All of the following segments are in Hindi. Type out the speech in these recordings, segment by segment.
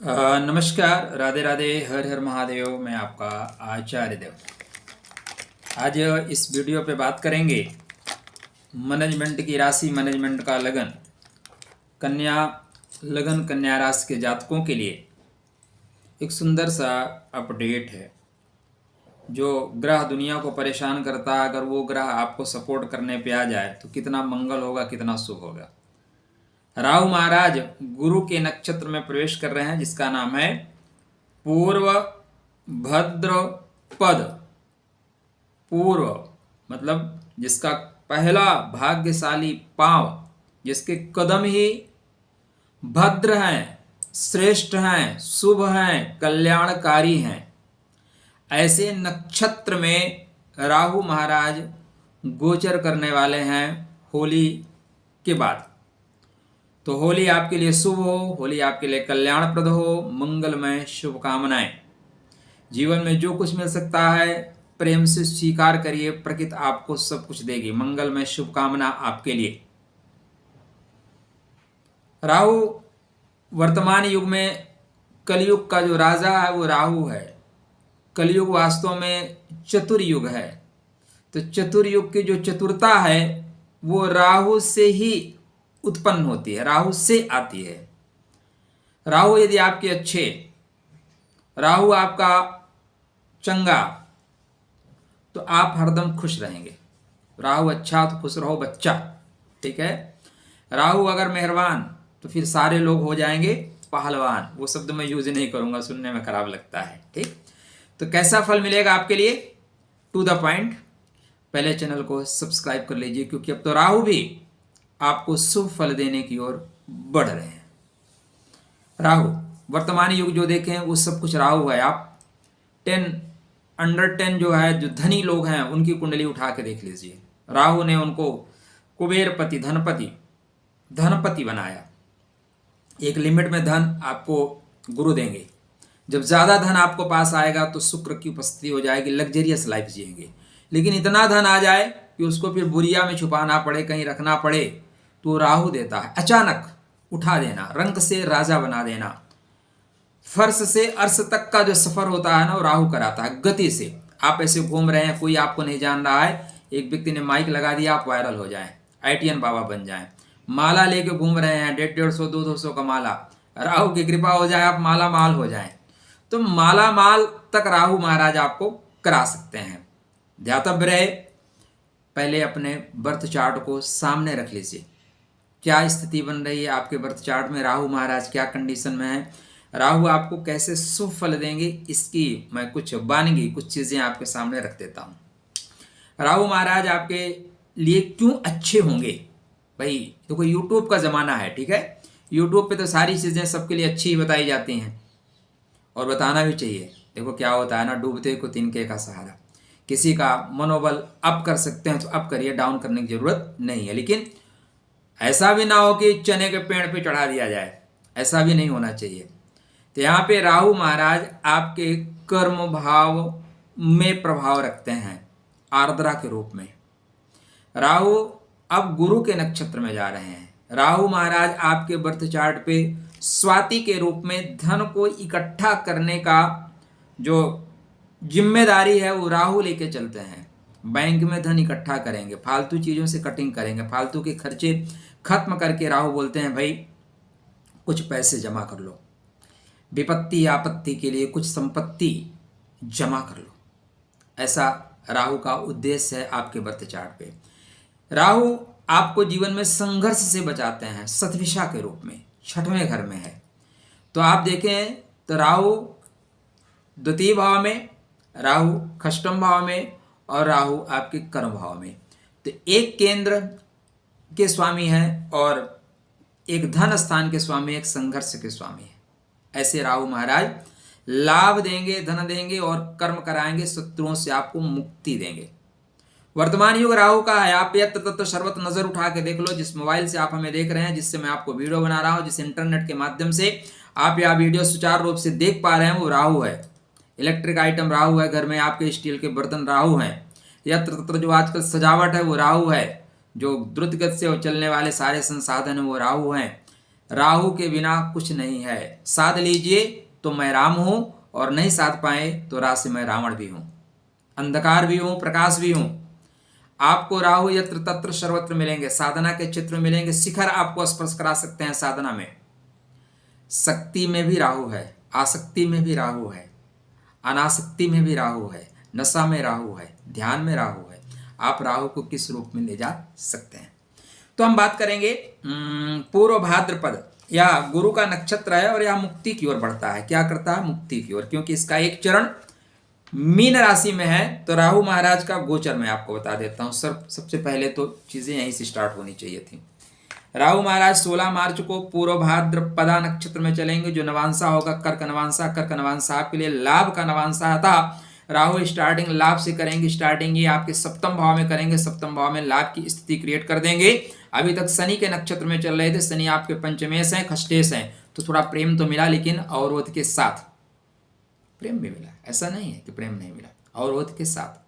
नमस्कार, राधे राधे, हर हर महादेव। मैं आपका आचार्य देव। आज इस वीडियो पे बात करेंगे मैनेजमेंट की राशि, मैनेजमेंट का लगन, कन्या लगन, कन्या राशि के जातकों के लिए एक सुंदर सा अपडेट है। जो ग्रह दुनिया को परेशान करता है, अगर वो ग्रह आपको सपोर्ट करने पे आ जाए तो कितना मंगल होगा, कितना शुभ होगा। राहु महाराज गुरु के नक्षत्र में प्रवेश कर रहे हैं, जिसका नाम है पूर्व भद्रपद। पूर्व मतलब जिसका पहला भाग्यशाली पांव, जिसके कदम ही भद्र हैं, श्रेष्ठ हैं, शुभ हैं, कल्याणकारी हैं, ऐसे नक्षत्र में राहु महाराज गोचर करने वाले हैं होली के बाद। तो होली आपके लिए शुभ हो, होली आपके लिए कल्याणप्रद हो, मंगलमय शुभकामनाएं। जीवन में जो कुछ मिल सकता है प्रेम से स्वीकार करिए, प्रकृति आपको सब कुछ देगी। मंगलमय शुभकामना आपके लिए। राहु वर्तमान युग में कलयुग का जो राजा है वो राहु है। कलयुग वास्तव में चतुर्युग है। तो चतुर्युग की जो चतुरता है वो राहु से ही उत्पन्न होती है, राहु से आती है। राहु यदि आपके अच्छे, राहु आपका चंगा, तो आप हरदम खुश रहेंगे। राहु अच्छा तो खुश रहो बच्चा, ठीक है। राहु अगर मेहरबान तो फिर सारे लोग हो जाएंगे पहलवान। वो शब्द मैं यूज नहीं करूंगा, सुनने में खराब लगता है, ठीक। तो कैसा फल मिलेगा आपके लिए, टू द पॉइंट। पहले चैनल को सब्सक्राइब कर लीजिए, क्योंकि अब तो राहु भी आपको शुभ फल देने की ओर बढ़ रहे हैं। राहु वर्तमान युग जो देखें वो सब कुछ राहु है। आप 10 जो है, जो धनी लोग हैं, उनकी कुंडली उठा के देख लीजिए। राहु ने उनको कुबेरपति, धनपति बनाया। एक लिमिट में धन आपको गुरु देंगे। जब ज्यादा धन आपको पास आएगा तो शुक्र की उपस्थिति हो जाएगी, लग्जरियस लाइफ जिएंगे। लेकिन इतना धन आ जाए कि उसको फिर बुरिया में छुपाना पड़े, कहीं रखना पड़े, तो राहु देता है। अचानक उठा देना, रंक से राजा बना देना, फर्श से अर्श तक का जो सफर होता है ना, वो राहु कराता है गति से। आप ऐसे घूम रहे हैं, कोई आपको नहीं जान रहा है, एक व्यक्ति ने माइक लगा दिया, आप वायरल हो जाएं, ITN बाबा बन जाएं। माला लेके घूम रहे हैं, 150, 200 का माला, राहु की कृपा हो जाए, आप माला माल हो जाएं। तो माला माल तक राहु महाराज आपको करा सकते हैं। ध्यातव्य रहे, पहले अपने बर्थ चार्ट को सामने रख लीजिए। क्या स्थिति बन रही है आपके बर्थ चार्ट में, राहु महाराज क्या कंडीशन में है, राहु आपको कैसे शुभ फल देंगे, इसकी मैं कुछ वानगी, कुछ चीजें आपके सामने रख देता हूं। राहु महाराज आपके लिए क्यों अच्छे होंगे भाई। देखो यूट्यूब का जमाना है, ठीक है। यूट्यूब पे तो सारी चीजें सबके लिए अच्छी ही बताई जाती हैं, और बताना भी चाहिए। देखो क्या होता है ना, डूबते को तिनके का सहारा। किसी का मनोबल अप कर सकते हैं तो अप करिए, डाउन करने की जरूरत नहीं है। लेकिन ऐसा भी ना हो कि चने के पेड़ पे चढ़ा दिया जाए, ऐसा भी नहीं होना चाहिए। तो यहाँ पे राहु महाराज आपके कर्म भाव में प्रभाव रखते हैं, आर्द्रा के रूप में। राहु अब गुरु के नक्षत्र में जा रहे हैं। राहु महाराज आपके बर्थ चार्ट पे स्वाति के रूप में धन को इकट्ठा करने का जो जिम्मेदारी है वो राहु लेके चलते हैं। बैंक में धन इकट्ठा करेंगे, फालतू चीजों से कटिंग करेंगे, फालतू के खर्चे खत्म करके राहु बोलते हैं भाई कुछ पैसे जमा कर लो, विपत्ति आपत्ति के लिए कुछ संपत्ति जमा कर लो। ऐसा राहु का उद्देश्य है आपके बर्थ चार्ट पे। राहु आपको जीवन में संघर्ष से बचाते हैं, सतविषा के रूप में, 6वें घर में है। तो आप देखें तो राहु द्वितीय भाव में, राहु खष्टम भाव में, और राहु आपके कर्म भाव में। तो एक केंद्र के स्वामी है और एक धन स्थान के स्वामी, एक संघर्ष के स्वामी है। ऐसे राहु महाराज लाभ देंगे, धन देंगे और कर्म कराएंगे, शत्रुओं से आपको मुक्ति देंगे। वर्तमान युग राहु का है। आप यत्र तत्र सर्वत्र नजर उठा के देख लो। जिस मोबाइल से आप हमें देख रहे हैं, जिससे मैं आपको वीडियो बना रहा हूं, जिस इंटरनेट के माध्यम से आप यह वीडियो सुचारू रूप से देख पा रहे हैं, वो राहु है। इलेक्ट्रिक आइटम राहु है, घर में आपके स्टील के बर्तन राहु हैं, यत्र तत्र जो आजकल सजावट है वो राहु है, जो द्रुत गति से चलने वाले सारे संसाधन है वो राहु हैं। राहु के बिना कुछ नहीं है। साध लीजिए तो मैं राम हूं, और नहीं साध पाए तो राशि मैं रावण भी हूं, अंधकार भी हूं, प्रकाश भी हूं। आपको राहु यत्र तत्र सर्वत्र मिलेंगे, साधना के चित्र मिलेंगे, शिखर आपको स्पर्श करा सकते हैं साधना में। शक्ति में भी राहु है, आसक्ति में भी राहु है, अनासक्ति में भी राहु है, नशा में राहु है, ध्यान में राहु है। आप राहु को किस रूप में ले जा सकते हैं। तो हम बात करेंगे पूर्व भाद्रपद, या गुरु का नक्षत्र है और यह मुक्ति की ओर बढ़ता है। क्या करता है? मुक्ति की ओर, क्योंकि इसका एक चरण मीन राशि में है। तो राहु महाराज का गोचर मैं आपको बता देता हूं सर। सबसे पहले तो चीजें यहीं से स्टार्ट होनी चाहिए थी। राहु महाराज 16 मार्च को पूर्व भाद्रपदा नक्षत्र में चलेंगे, जो नवांशा होगा कर्क नवांशा। कर्क नवांशा आपके लिए लाभ का नवांशा था। राहु स्टार्टिंग लाभ से करेंगे, स्टार्टिंग ये आपके सप्तम भाव में करेंगे, सप्तम भाव में लाभ की स्थिति क्रिएट कर देंगे। अभी तक शनि के नक्षत्र में चल रहे थे, शनि आपके पंचमेश हैं, खष्टेश हैं, तो थोड़ा प्रेम तो मिला, लेकिन अवरोध के साथ प्रेम भी मिला, ऐसा नहीं है कि प्रेम नहीं मिला, अवरोध के साथ।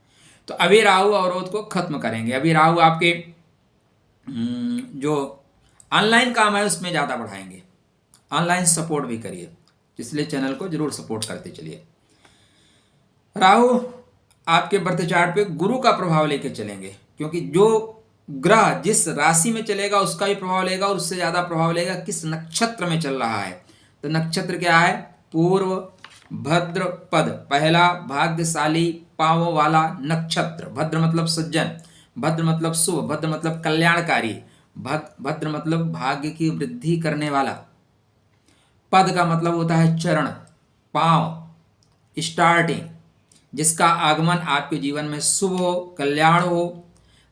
तो अभी राहु अवरोध को खत्म करेंगे। अभी राहु आपके जो ऑनलाइन काम है उसमें ज़्यादा बढ़ाएंगे, ऑनलाइन सपोर्ट भी करिए, इसलिए चैनल को जरूर सपोर्ट करते चलिए। राहु आपके बर्थ चार्ट पे गुरु का प्रभाव लेके चलेंगे, क्योंकि जो ग्रह जिस राशि में चलेगा उसका भी प्रभाव लेगा, और उससे ज़्यादा प्रभाव लेगा किस नक्षत्र में चल रहा है। तो नक्षत्र क्या है? पूर्व भद्रपद, पहला भाग्यशाली पांवों वाला नक्षत्र। भद्र मतलब सज्जन, भद्र मतलब शुभ, भद्र मतलब कल्याणकारी, भद्र मतलब भाग्य की वृद्धि करने वाला। पद का मतलब होता है चरण, पांव, स्टार्टिंग, जिसका आगमन आपके जीवन में शुभ हो, कल्याण हो,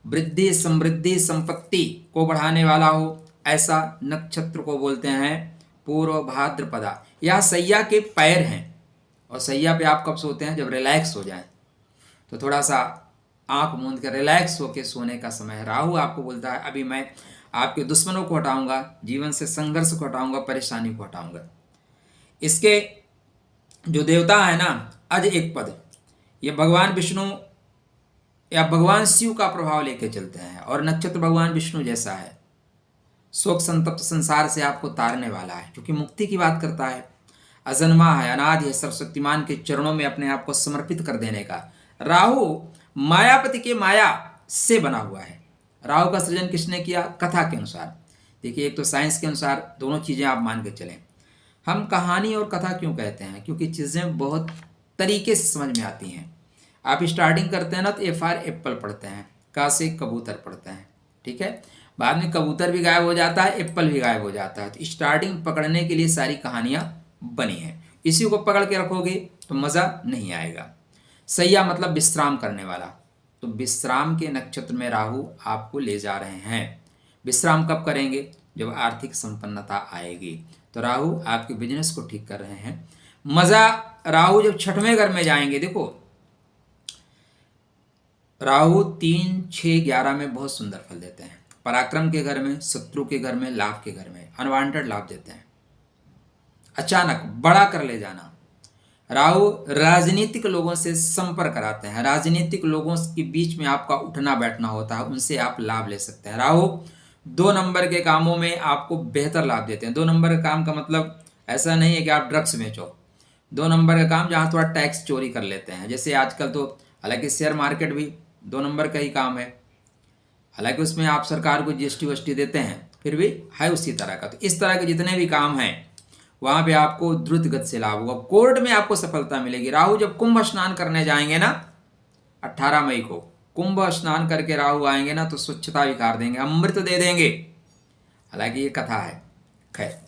वृद्धि समृद्धि संपत्ति को बढ़ाने वाला हो, ऐसा नक्षत्र को बोलते हैं पूर्व भाद्रपदा। यह सैया के पैर हैं, और सैया पे आप कब सोते हैं? जब रिलैक्स हो जाए, तो थोड़ा सा आंख मूंद कर रिलैक्स होकर सोने का समय है। राहु आपको बोलता है अभी मैं आपके दुश्मनों को हटाऊंगा, जीवन से संघर्ष को हटाऊंगा, परेशानी को हटाऊंगा। इसके जो देवता है ना, अज एक पद, ये भगवान विष्णु या भगवान शिव का प्रभाव लेके चलते हैं, और नक्षत्र भगवान विष्णु जैसा है। शोक संतप्त संसार से आपको तारने वाला है, क्योंकि मुक्ति की बात करता है। अजन्मा है, अनादि है, सर्वशक्तिमान के चरणों में अपने आप को समर्पित कर देने का। राहु मायापति के माया से बना हुआ है। राहु का सृजन किसने किया? कथा के अनुसार। देखिए, एक तो साइंस के अनुसार दोनों चीज़ें आप मान के चलें। हम कहानी और कथा क्यों कहते हैं? क्योंकि चीज़ें बहुत तरीके से समझ में आती हैं। आप स्टार्टिंग करते हैं ना, तो एफ आर एप्पल पढ़ते हैं, का से कबूतर पढ़ते हैं, ठीक है। बाद में कबूतर भी गायब हो जाता है, एप्पल भी गायब हो जाता है। तो स्टार्टिंग पकड़ने के लिए सारी कहानियाँ बनी है। इसी को पकड़ के रखोगे तो मज़ा नहीं आएगा। सैया मतलब विश्राम करने वाला, तो विश्राम के नक्षत्र में राहु आपको ले जा रहे हैं। विश्राम कब करेंगे? जब आर्थिक संपन्नता आएगी। तो राहु आपके बिजनेस को ठीक कर रहे हैं। मज़ा, राहु जब छठवें घर में जाएंगे, देखो राहु 3, 6, 11 में बहुत सुंदर फल देते हैं। पराक्रम के घर में, शत्रु के घर में, लाभ के घर में अनवांटेड लाभ देते हैं। अचानक बड़ा कर ले जाना। राहु राजनीतिक लोगों से संपर्क कराते हैं, राजनीतिक लोगों के बीच में आपका उठना बैठना होता है, उनसे आप लाभ ले सकते हैं। राहु 2 नंबर के कामों में आपको बेहतर लाभ देते हैं। 2 नंबर का काम का मतलब ऐसा नहीं है कि आप ड्रग्स बेचो। 2 नंबर का काम जहाँ थोड़ा टैक्स चोरी कर लेते हैं, जैसे आजकल तो हालांकि शेयर मार्केट भी 2 नंबर का ही काम है, हालांकि उसमें आप सरकार को जीएसटी वस्टी देते हैं, फिर भी है उसी तरह का। तो इस तरह के जितने भी काम हैं वहाँ पे आपको द्रुत गति से लाभ होगा। कोर्ट में आपको सफलता मिलेगी। राहु जब कुंभ स्नान करने जाएंगे ना, 18 मई को कुंभ स्नान करके राहु आएंगे ना, तो स्वच्छता विकार देंगे, अमृत दे देंगे। हालांकि ये कथा है, खैर।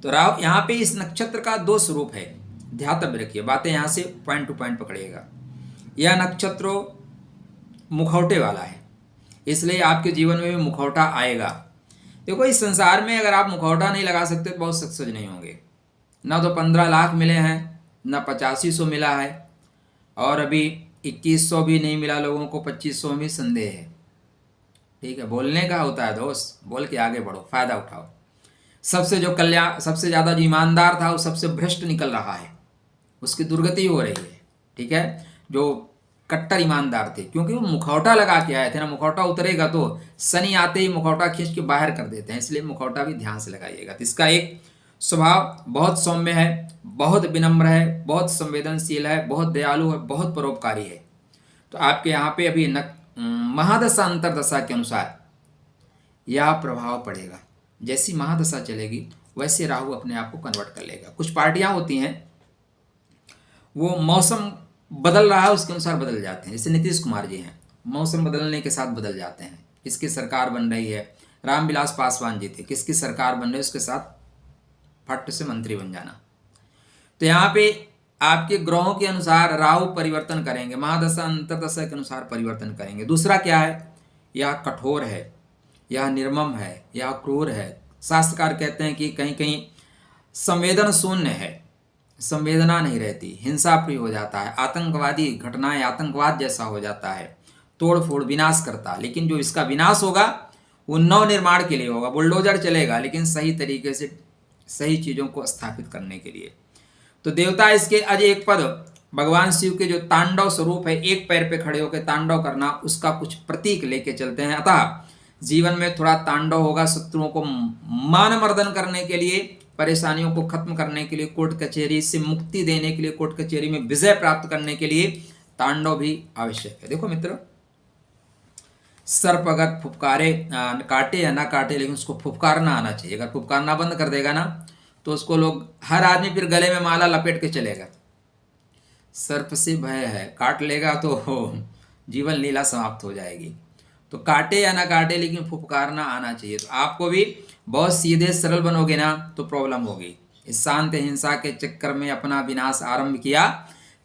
तो राहु यहाँ पे इस नक्षत्र का 2 स्वरूप है, ध्यातव्य रखिए, बातें यहाँ से पॉइंट टू पॉइंट पकड़िएगा। यह नक्षत्र मुखौटे वाला है, इसलिए आपके जीवन में भी मुखौटा आएगा। देखो, इस संसार में अगर आप मुखौटा नहीं लगा सकते तो बहुत सक्सेस नहीं होंगे। ना तो 15 लाख मिले हैं, ना 8500 मिला है, और अभी 2100 भी नहीं मिला लोगों को, 2500 में संदेह है। ठीक है, बोलने का होता है दोस्त, बोल के आगे बढ़ो, फायदा उठाओ। सबसे जो सबसे ज़्यादा जो ईमानदार था वो सबसे भ्रष्ट निकल रहा है, उसकी दुर्गति हो रही है। ठीक है, जो कट्टर ईमानदार थे, क्योंकि वो मुखौटा लगा के आए थे ना। मुखौटा उतरेगा तो शनि आते ही मुखौटा खींच के बाहर कर देते हैं, इसलिए मुखौटा भी ध्यान से लगाइएगा। तो इसका एक स्वभाव बहुत सौम्य है, बहुत विनम्र है, बहुत संवेदनशील है, बहुत दयालु है, बहुत परोपकारी है। तो आपके यहाँ पे अभी महादशा अंतरदशा के अनुसार यह प्रभाव पड़ेगा। जैसी महादशा चलेगी वैसे राहु अपने आप को कन्वर्ट कर लेगा। कुछ पार्टियां होती हैं वो मौसम बदल रहा है उसके अनुसार बदल जाते हैं, जैसे नीतीश कुमार जी हैं, मौसम बदलने के साथ बदल जाते हैं। किसकी सरकार बन रही है, रामविलास पासवान जी थे, किसकी सरकार बन रही है उसके साथ फट से मंत्री बन जाना। तो यहाँ पे आपके ग्रहों के अनुसार राहु परिवर्तन करेंगे, महादशा अंतरदशा के अनुसार परिवर्तन करेंगे। दूसरा क्या है, यह कठोर है, यह निर्मम है, यह क्रूर है। शास्त्रकार कहते हैं कि कहीं कहीं संवेदन शून्य है, संवेदना नहीं रहती, हिंसा प्रिय हो जाता है, आतंकवादी घटनाएं आतंकवाद जैसा हो जाता है, तोड़ फोड़ विनाश करता। लेकिन जो इसका विनाश होगा वो नव निर्माण के लिए होगा, बुलडोजर चलेगा लेकिन सही तरीके से सही चीज़ों को स्थापित करने के लिए। तो देवता इसके अज एक पद भगवान शिव के जो तांडव स्वरूप है, एक पैर पे खड़े होकर तांडव करना, उसका कुछ प्रतीक लेके चलते हैं। अतः जीवन में थोड़ा तांडव होगा, शत्रुओं को मान मर्दन करने के लिए, परेशानियों को खत्म करने के लिए, कोर्ट कचहरी से मुक्ति देने के लिए, कोर्ट कचहरी में विजय प्राप्त करने के लिए तांडव भी आवश्यक है। देखो मित्र, सर्प अगर फुफकारे काटे या ना काटे, लेकिन उसको फुफकारना आना चाहिए। अगर फुफकारना बंद कर देगा ना तो उसको लोग, हर आदमी फिर गले में माला लपेट के चलेगा। सर्प से भय है, काट लेगा तो जीवन लीला समाप्त हो जाएगी। तो काटे या ना काटे लेकिन फुफकारना आना चाहिए। तो आपको भी बहुत सीधे सरल बनोगे ना तो प्रॉब्लम होगी। इस शांत हिंसा के चक्कर में अपना विनाश आरंभ किया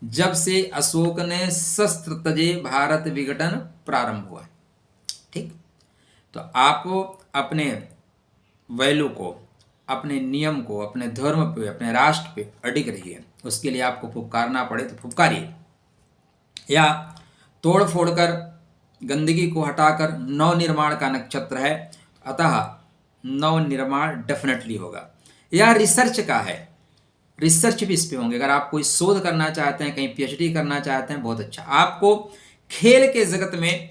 जब से अशोक ने शस्त्र तजे भारत विघटन प्रारंभ हुआ। ठीक, तो आप अपने वैल्यू को, अपने नियम को, अपने धर्म पे, अपने राष्ट्र पे अडिग रहिए। उसके लिए आपको फुफकारना पड़े तो फुफकारिए, या तोड़ फोड़ कर गंदगी को हटाकर नव निर्माण का नक्षत्र है, अतः नव निर्माण डेफिनेटली होगा। यह रिसर्च का है, रिसर्च भी इस पे होंगे। अगर आप कोई शोध करना चाहते हैं, कहीं पीएचडी करना चाहते हैं, बहुत अच्छा। आपको खेल के जगत में,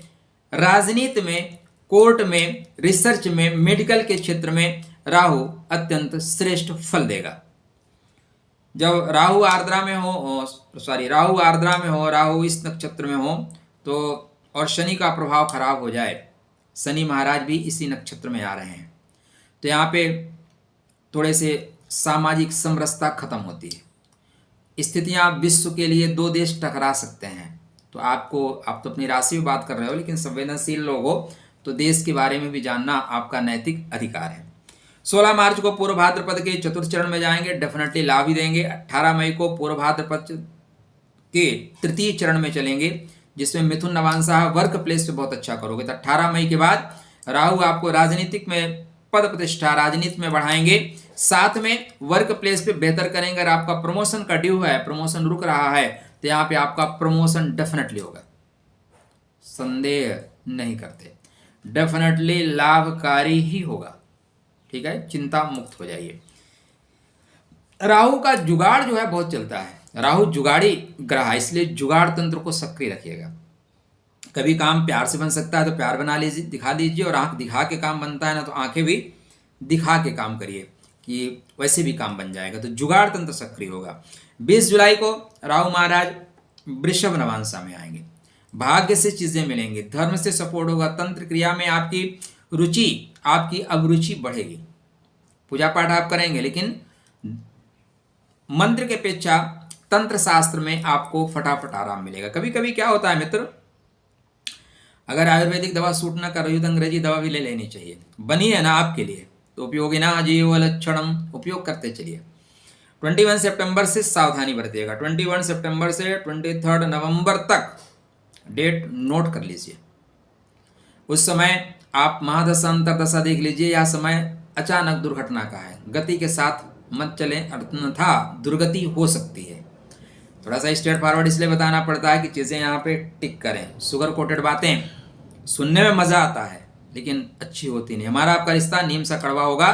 राजनीति में, कोर्ट में, रिसर्च में, मेडिकल के क्षेत्र में राहु अत्यंत श्रेष्ठ फल देगा। जब राहु आर्द्रा में हो, राहु इस नक्षत्र में हो तो, और शनि का प्रभाव खराब हो जाए, शनि महाराज भी इसी नक्षत्र में आ रहे हैं, तो यहाँ पे थोड़े से सामाजिक समरसता खत्म होती है। स्थितियाँ विश्व के लिए दो देश टकरा सकते हैं। तो आप तो अपनी राशि में बात कर रहे हो, लेकिन संवेदनशील लोग हो तो देश के बारे में भी जानना आपका नैतिक अधिकार है। 16 मार्च को पूर्व भाद्रपद के चतुर्थ चरण में जाएंगे, डेफिनेटली लाभ ही देंगे। 18 मई को पूर्व भाद्रपद के तृतीय चरण में चलेंगे, जिसमें मिथुन नवांशा वर्क प्लेस पे बहुत अच्छा करोगे। तो 18 मई के बाद राहु आपको राजनीतिक में पद प्रतिष्ठा, राजनीति में बढ़ाएंगे, साथ में वर्क प्लेस पे बेहतर करेंगे। अगर आपका प्रमोशन का ड्यू है, प्रमोशन रुक रहा है, तो यहाँ पे आपका प्रमोशन डेफिनेटली होगा, संदेह नहीं करते, डेफिनेटली लाभकारी ही होगा। ठीक है, चिंता मुक्त हो जाइए। राहु का जुगाड़ जो है बहुत चलता है, राहु जुगाड़ी ग्रह है, इसलिए जुगाड़ तंत्र को सक्रिय रखिएगा। कभी काम प्यार से बन सकता है तो प्यार बना लीजिए, दिखा दीजिए, और आंख दिखा के काम बनता है ना तो आंखें भी दिखा के काम करिए कि वैसे भी काम बन जाएगा। तो जुगाड़ तंत्र सक्रिय होगा। 20 जुलाई को राहु महाराज वृषभ नवांशा में आएंगे, भाग्य से चीजें मिलेंगी, धर्म से सपोर्ट होगा, तंत्र क्रिया में आपकी रुचि, आपकी अभिरुचि बढ़ेगी। पूजा पाठ आप करेंगे, लेकिन मंत्र के अपेक्षा तंत्र शास्त्र में आपको फटाफट आराम मिलेगा। कभी कभी क्या होता है मित्र, अगर आयुर्वेदिक दवा सूट ना कर रही हो तो अंग्रेजी दवा भी ले लेनी चाहिए, बनी है ना आपके लिए, तो उपयोगिना जीव लक्षणम, उपयोग करते चलिए। 21 सितंबर से सावधानी बरतिएगा, 21 सितंबर से 23 नवंबर तक डेट नोट कर लीजिए। उस समय आप महादशा अंतरदशा देख लीजिए, यह समय अचानक दुर्घटना का है, गति के साथ मत चलें, अन्यथा दुर्गति हो सकती है। थोड़ा सा स्ट्रेट फॉरवर्ड इसलिए बताना पड़ता है कि चीज़ें यहाँ पे टिक करें। शुगर कोटेड बातें सुनने में मज़ा आता है लेकिन अच्छी होती नहीं। हमारा आपका रिश्ता नीम सा कड़वा होगा,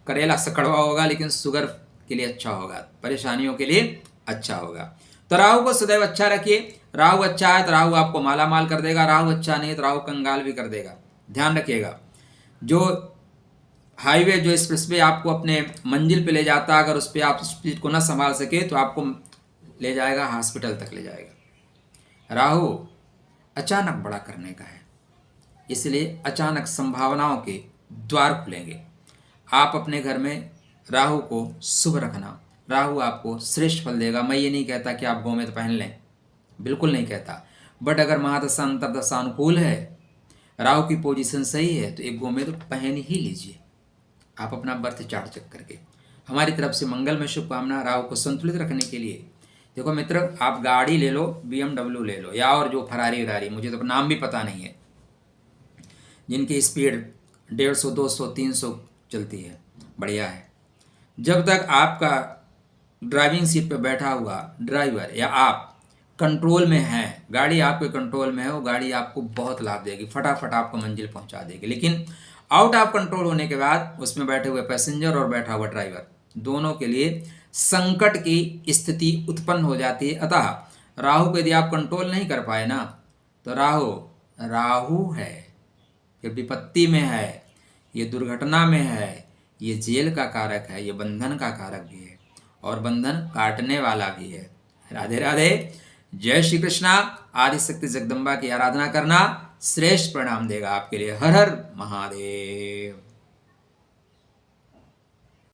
करेला सा कड़वा होगा, लेकिन शुगर के लिए अच्छा होगा, परेशानियों के लिए अच्छा होगा। तो राहु को सदैव अच्छा रखिए। राहु अच्छा है तो राहु आपको माला माल कर देगा, राहु अच्छा नहीं है तो राहु कंगाल भी कर देगा। ध्यान रखिएगा। जो हाईवे, जो एक्सप्रेसवे आपको अपने मंजिल पे ले जाता है, अगर उस पर आप स्पीड को ना संभाल सके तो आपको ले जाएगा हॉस्पिटल तक ले जाएगा। राहु अचानक बड़ा करने का है, इसलिए अचानक संभावनाओं के द्वार खुलेंगे। आप अपने घर में राहु को शुभ रखना, राहु आपको श्रेष्ठ फल देगा। मैं ये नहीं कहता कि आप गोमेद पहन लें, बिल्कुल नहीं कहता, बट अगर महादशा अंतरदशा अनुकूल है, राहु की पोजीशन सही है, तो एक गोमेद पहन ही लीजिए आप अपना बर्थ चार्ट चेक करके। हमारी तरफ से मंगल में शुभकामना राहु को संतुलित रखने के लिए। देखो मित्र, आप गाड़ी ले लो, BMW ले लो, या और जो फरारी वरारी, मुझे तो नाम भी पता नहीं है, जिनकी स्पीड 150, 200, 300 चलती है, बढ़िया है। जब तक आपका ड्राइविंग सीट पे बैठा हुआ ड्राइवर या आप कंट्रोल में हैं, गाड़ी आपके कंट्रोल में है, वो गाड़ी आपको बहुत लाभ देगी, फटाफट आपको मंजिल पहुंचा देगी। लेकिन आउट ऑफ कंट्रोल होने के बाद उसमें बैठे हुए पैसेंजर और बैठा हुआ ड्राइवर, दोनों के लिए संकट की स्थिति उत्पन्न हो जाती है। अतः राहु को यदि आप कंट्रोल नहीं कर पाए ना, तो राहु है, ये विपत्ति में है, ये दुर्घटना में है, ये जेल का कारक है, ये बंधन का कारक भी है, और बंधन काटने वाला भी है। राधे राधे, जय श्री कृष्णा। आदिशक्ति जगदम्बा की आराधना करना श्रेष्ठ परिणाम देगा आपके लिए। हर हर महादेव।